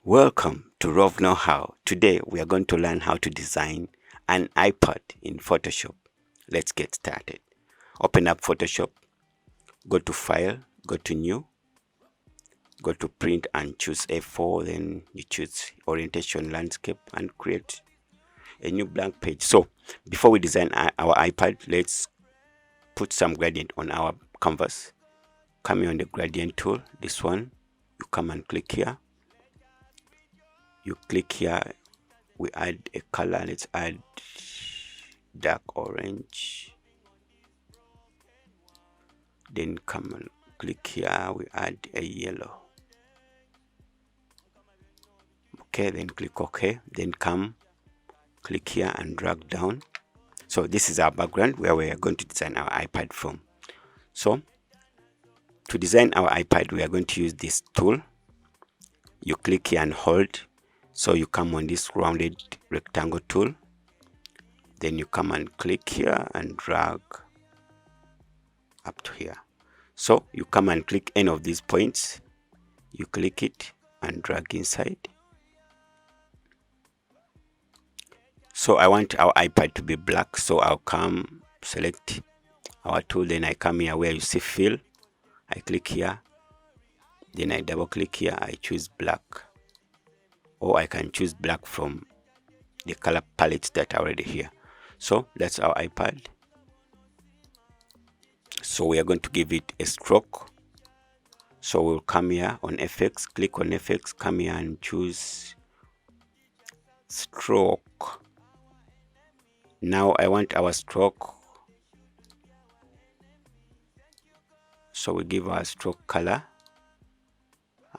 Welcome to Rove Know How. Today we are going to learn how to design an iPad in Photoshop. Let's get started. Open up Photoshop, go to File, go to New, go to Print and choose A4, then you choose Orientation Landscape and create a new blank page. So before we design our iPad, let's put some gradient on our canvas. Come here on the gradient tool, this one, you come and click here. You click here, we add a color. Let's add dark orange. Then come and click here, we add a yellow. Okay, then click OK. Then come, click here and drag down. So this is our background where we are going to design our iPad from. So to design our iPad, we are going to use this tool. You click here and hold. So you come on this rounded rectangle tool. Then you come and click here and drag up to here. So you come and click any of these points. You click it and drag inside. So I want our iPad to be black. So I'll come select our tool. Then I come here where you see fill. I click here. Then I double click here. I choose black. Or I can choose black from the color palettes that are already here. So that's our iPad. So we are going to give it a stroke. So we'll come here on FX, click on FX, come here and choose stroke. Now I want our stroke. So we give our stroke color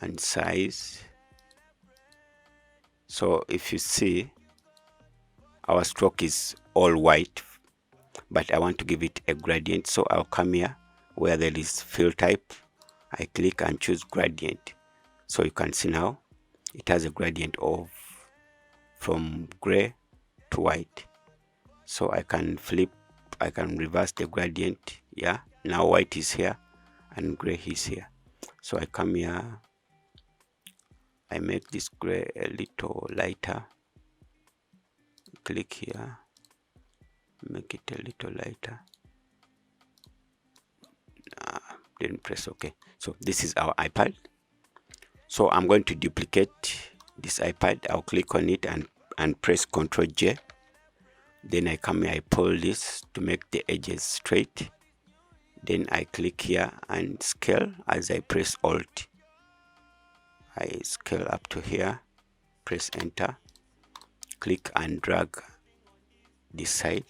and size. So if you see, our stroke is all white, but I want to give it a gradient. So I'll come here where there is fill type. I click and choose gradient. So you can see now it has a gradient of from gray to white. So I can flip, I can reverse the gradient. Yeah, now white is here and gray is here. So I come here, I make this gray a little lighter. Click here, make it a little lighter. Then press OK. So this is our iPad. So I'm going to duplicate this iPad. I'll click on it and press Ctrl J. Then I come here, I pull this to make the edges straight. Then I click here and scale as I press Alt. I scale up to here, press enter, click and drag this side.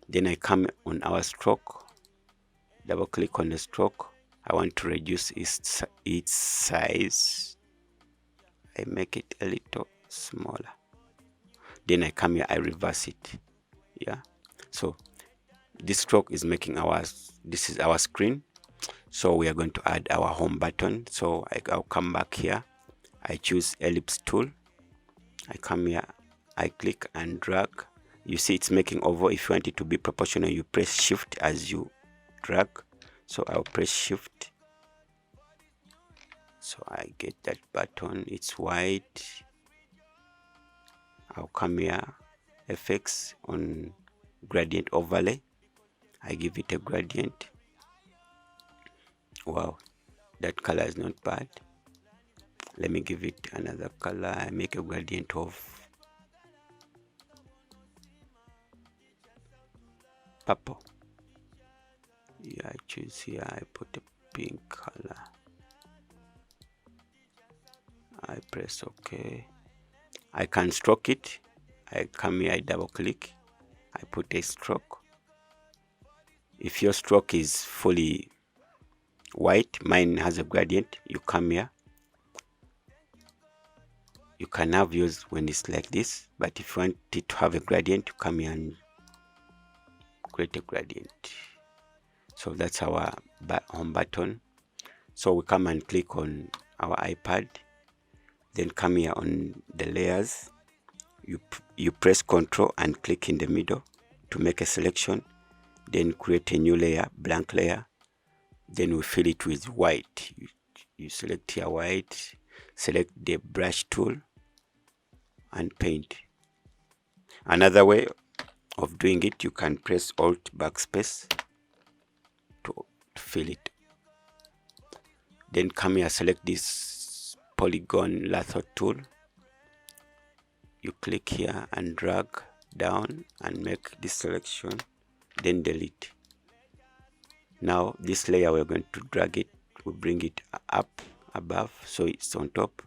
Then I come on our stroke, double click on the stroke. I want to reduce its size. I make it a little smaller. Then I come here, I reverse it. Yeah, so this stroke is making this is our screen. So we are going to add our home button. So I'll come back here, I choose ellipse tool, I come here, I click and drag. You see it's making oval. If you want it to be proportional, you press shift as you drag. So I'll press shift. So I get that button, it's white. I'll come here, FX on gradient overlay. I give it a gradient. Wow, that color is not bad. Let me give it another color. I make a gradient of purple. Yeah, I choose here, I put a pink color. I press OK. I can stroke it. I come here, I double click, I put a stroke. If your stroke is fully white, mine has a gradient, you come here. You can have yours when it's like this, but if you want it to have a gradient, you come here and create a gradient. So that's our home button. So we come and click on our iPad, then come here on the layers. You press Ctrl and click in the middle to make a selection, then create a new layer, blank layer. Then we fill it with white. You select here white. select the brush tool and paint. Another way of doing it, you can press Alt backspace to fill it. Then come here, select this polygon lasso tool. You click here and drag down and make this selection, then delete. Now this layer, we're going to drag it, we bring it up above so it's on top,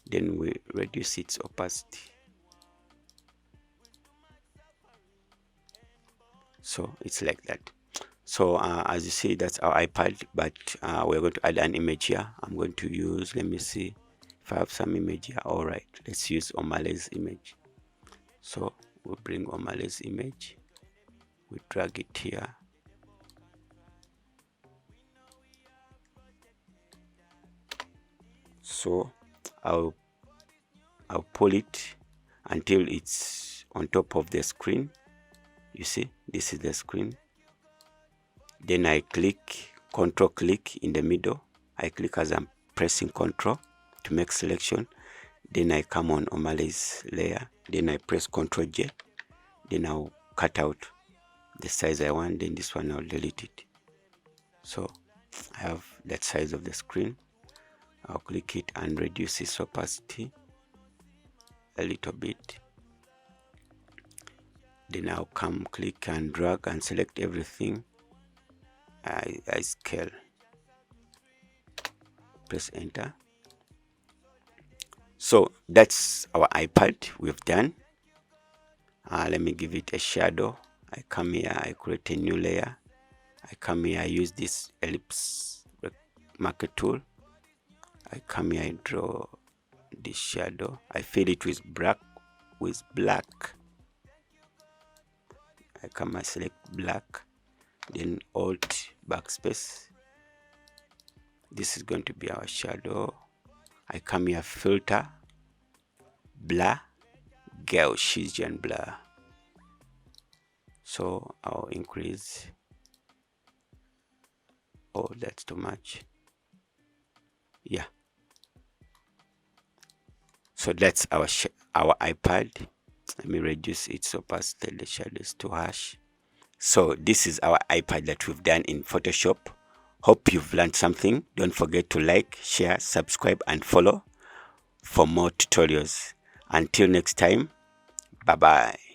then we reduce its opacity. So it's like that. So as you see, that's our iPad, but we're going to add an image here. I'm going to use, let me see if I have some image here. All right, let's use O'Malley's image. So we bring O'Malley's image, we drag it here. So I'll pull it until it's on top of the screen. You see, this is the screen. Then I click, control click in the middle. I click as I'm pressing control to make selection. Then I come on O'Malley's layer. Then I press Ctrl J. Then I'll cut out the size I want. Then this one I'll delete it. So I have that size of the screen. I'll click it and reduce its opacity a little bit. Then I'll come, click and drag and select everything. I scale. Press enter. So that's our iPad we've done. Let me give it a shadow. I come here, I create a new layer. I come here, I use this ellipse marker tool. I come here, I draw this shadow. I fill it with black. I come, I select black. Then Alt backspace. This is going to be our shadow. I come here, filter, blur, Gaussian blur. So I'll increase. Oh, that's too much. Yeah. So that's our iPad. Let me reduce its opacity. The shadow is too harsh. So this is our iPad that we've done in Photoshop. Hope you've learned something. Don't forget to like, share, subscribe, and follow for more tutorials. Until next time, bye-bye.